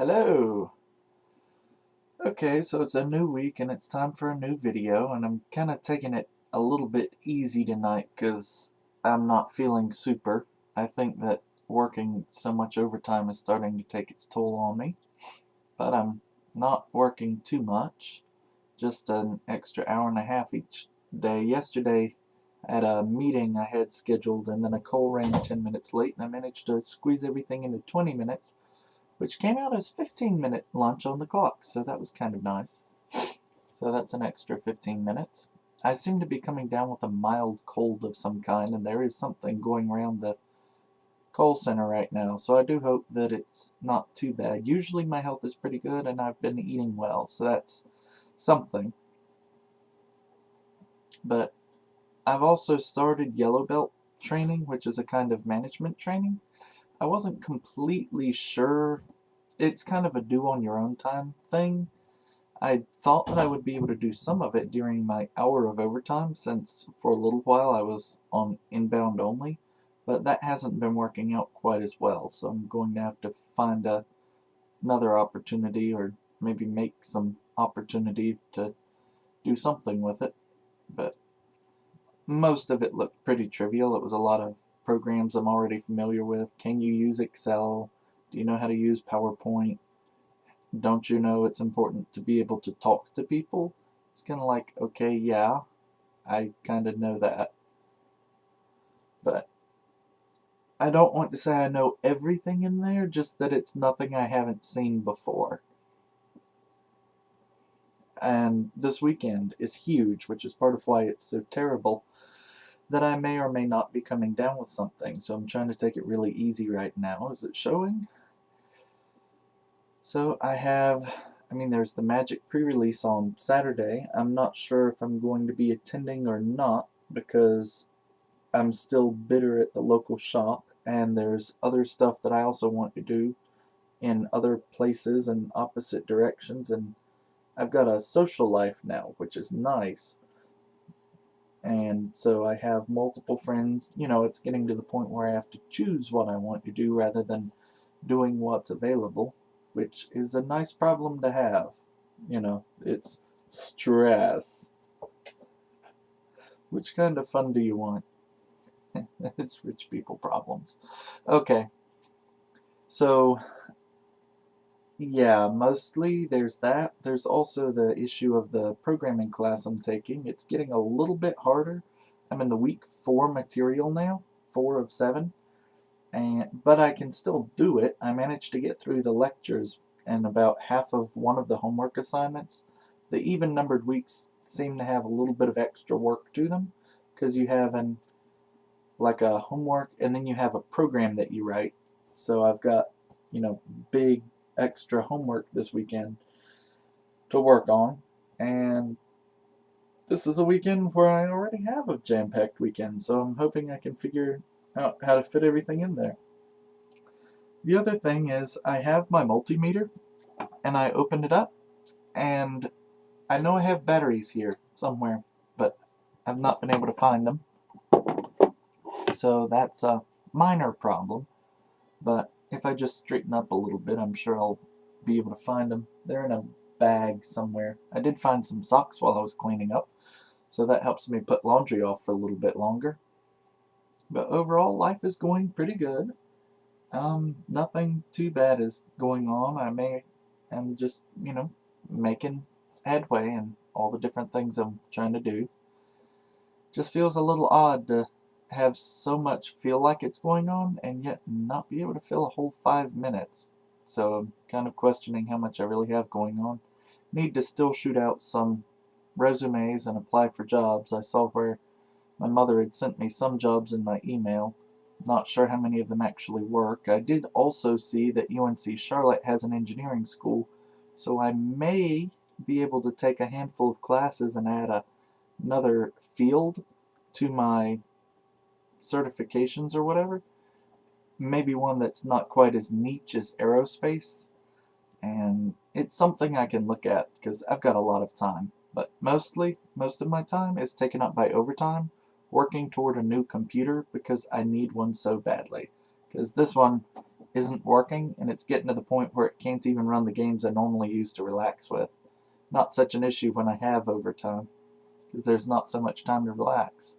Hello! Okay, so it's a new week and it's time for a new video, and I'm kind of taking it a little bit easy tonight because I'm not feeling super. I think that working so much overtime is starting to take its toll on me, but I'm not working too much, just an extra hour and a half each day. Yesterday, I had a meeting I had scheduled, and then a call rang 10 minutes late, and I managed to squeeze everything into 20 minutes, which came out as 15-minute lunch on the clock, so that was kind of nice. So that's an extra 15 minutes. I seem to be coming down with a mild cold of some kind, and there is something going around the call center right now, so I do hope that it's not too bad. Usually my health is pretty good, and I've been eating well, so that's something. But I've also started yellow belt training, which is a kind of management training. I wasn't completely sure. It's kind of a do on your own time thing. I thought that I would be able to do some of it during my hour of overtime, since for a little while I was on inbound only, but that hasn't been working out quite as well, so I'm going to have to find another opportunity, or maybe make some opportunity to do something with it. But most of it looked pretty trivial. It was a lot of programs I'm already familiar with. Can you use Excel? Do you know how to use PowerPoint? Don't you know it's important to be able to talk to people? It's kind of like, okay, yeah, I kind of know that. But I don't want to say I know everything in there, just that it's nothing I haven't seen before. And this weekend is huge, which is part of why it's so terrible that I may or may not be coming down with something. So I'm trying to take it really easy right now. Is it showing? So there's the Magic pre-release on Saturday. I'm not sure if I'm going to be attending or not because I'm still bitter at the local shop, and there's other stuff that I also want to do in other places and opposite directions, and I've got a social life now, which is nice. And so I have multiple friends. It's getting to the point where I have to choose what I want to do rather than doing what's available, which is a nice problem to have. It's stress. Which kind of fun do you want? It's rich people problems. Okay, so yeah, mostly there's that. There's also the issue of the programming class I'm taking. It's getting a little bit harder. I'm in the week 4 material now, 4 of 7, but I can still do it. I managed to get through the lectures and about half of one of the homework assignments. The even numbered weeks seem to have a little bit of extra work to them, because you have like a homework, and then you have a program that you write. So I've got, big extra homework this weekend to work on, and this is a weekend where I already have a jam-packed weekend, so I'm hoping I can figure out how to fit everything in there. The other thing is I have my multimeter, and I opened it up, and I know I have batteries here somewhere, but I've not been able to find them. So that's a minor problem, but if I just straighten up a little bit, I'm sure I'll be able to find them. They're in a bag somewhere. I did find some socks while I was cleaning up, so that helps me put laundry off for a little bit longer. But overall, life is going pretty good. Nothing too bad is going on. I'm just, making headway in all the different things I'm trying to do. Just feels a little odd to have so much feel like it's going on and yet not be able to fill a whole 5 minutes. So I'm kind of questioning how much I really have going on. Need to still shoot out some resumes and apply for jobs. I saw where my mother had sent me some jobs in my email. Not sure how many of them actually work. I did also see that UNC Charlotte has an engineering school, so I may be able to take a handful of classes and add another field to my certifications or whatever. Maybe one that's not quite as niche as aerospace. And it's something I can look at because I've got a lot of time. But most of my time is taken up by overtime, working toward a new computer because I need one so badly. Because this one isn't working, and it's getting to the point where it can't even run the games I normally use to relax with. Not such an issue when I have overtime, because there's not so much time to relax.